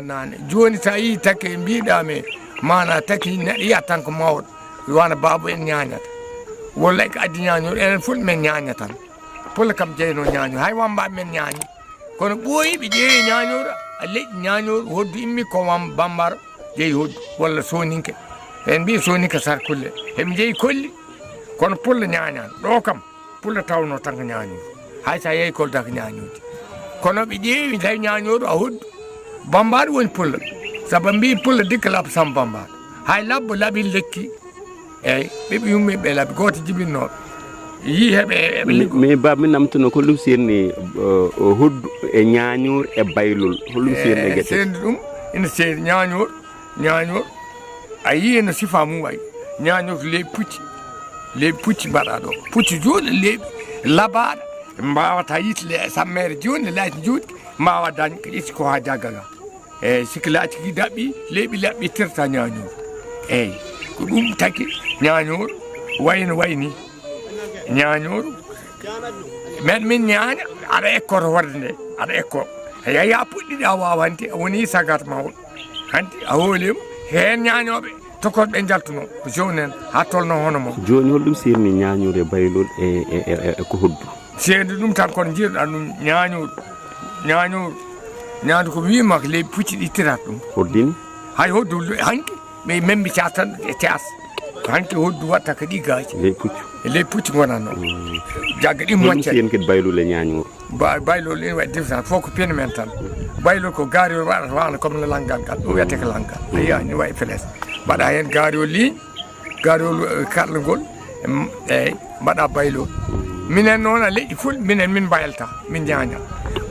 nane joni sa yi take mbiɗame mana taki neɗɗo yiya tan ko mawɗo wana babu en ñañata walla ko addi ñañoɗo enen fulɓe men ñaña tan pulla kam jeyno ñaño hay wambaɓe men ñañi kono ɓooyi ɓe ƴeewi ñañoɗo a leƴƴi ñañoɗo hoddu immi ko wam bambara jeeyi hoddu walla soninke en mbi soninke sarkulle heɓe jeeyi kolli kono pulla ñañani ɗo kam pulla tawno tan ko ñañoɗo hay sa yeeyi kolda ko ñañoji kono ɓe ƴeewi tawi ñañoɗo a hoddu bambaɗo woni pulla saabu mbi pulla dikka labba sam bambaɗo hay labbo laaɓi lekki eyyi ɓeɓe yummi ɓe laaɓi goto jibinnoɓe yi heɓe mais baba min namtuno ko ɗum serni hoddu e ñañor e baylol holɗum serni e gueɗe sendi ɗum ina seedi ñañor a yi no sifa mum wayi ñañor leeɓi pucci mbaɗa ɗo pucci joni leeɓi labaɗa mbawata yitle sammere joni laaci juutki mbawa dañ ko ƴetti ko ha jaggaga eyyi sikki laaci ki daɓɓi leeɓi laɓɓi tirta ñañor eyyi ko ɗum tagui ñañor wayno wayni ñañor min ñaña aɗa ekkoto horde nde aɗa ekko yaya puɗɗiɗi a wawa hanti a woni sagat mawɗo hanti a hoolima hen ñañoɓe tokoɓe ɓe jaltuno ko joni en ha tolno hono mo joni holɗum serni ñañor e baylol e ko hoddu seedi ɗum tan kono jiiɗoɗa ɗum ñañor ko wima ko leydi pucci ɗi tirata ɗum hoddini hay hoddu hanki ɓe membi cas tan e cas hanki hoddu watta ko ɗi gaji ley pucci gonanno jagga ɗi moccen kadi baylol e ñañor baylol ene waɗi différence fof ko pene men tan baylol ko gaariol waɗata wano comme no langgal ngal ɗum wiyete ko langgal ayiya ni wayi feles mbaɗa hen gaariol ligne gaariol karlagol eyyi mbaɗa baylol minen noon a leƴƴi fulɓe minen min baylata min ñaña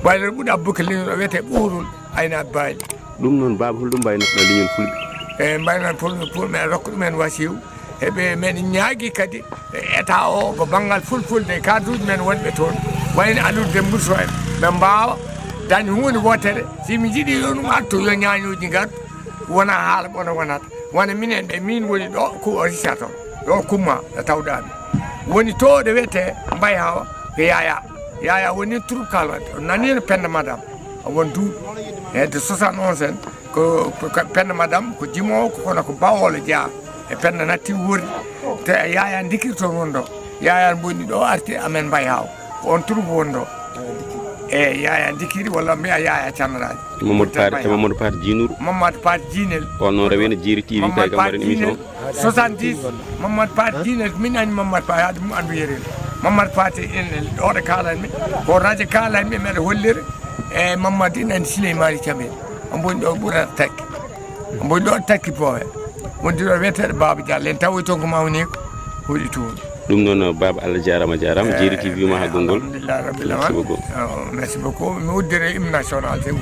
baylol ɓuuɗa bukka leñol o wiyete ɓuurol aynaɓe bayli ɗum noon baba holɗum mbaynotoɗa leñol fulɓe eyyi mbaynon fulɓe men rokka ɗumen wasiw heɓe meɗen ñaagui kadi état o ko banggal fulfulde kaduji men wonɓe toon wayno alude mburso en ɓe mbawa dañi hunde wotere simi jiiɗi yo ɗum artu yo ñañoji gardu wona haala ɓona wonata wona minen ɓe min woni ɗo ko risata ɗo kumma ɗo tawɗami woni to ɗo wiyete mbay hawa ko yaya woni troukal wadde nanino penda madame won duuɓi hedde 71 en ko penda madame ko jimowo kono ko bawolo jeeya e penda natti wordi te yaya dikirto won ɗo yaya bonni ɗo arti amen mbay hawa ko on troupe won ɗo e yaya dikiri walla mbiya yaya cannaraji mamadou pat djinour mamadou pat djinel on noon rewino jiiri tv kay kam mbaɗen émission 70 mamadou pat djinel min ani mamadou pat haade mum andu yerel mamadou pat en ɗoɗo kalanmi ko radio kalanmi meɗa hollire e mamadou ina andi souleymani thiamel on boni ɗo ɓurata takki on boni ɗo takki poowe wonde ɗo wiyeteɗo baba diallo en tawi toon ko mawni ko huuɗi toon ɗum noon baba Allah jarama jiiri tv ma ha gongol alhamdulillah rabbil alamin merci beaucoup mi uddire hymne national c'est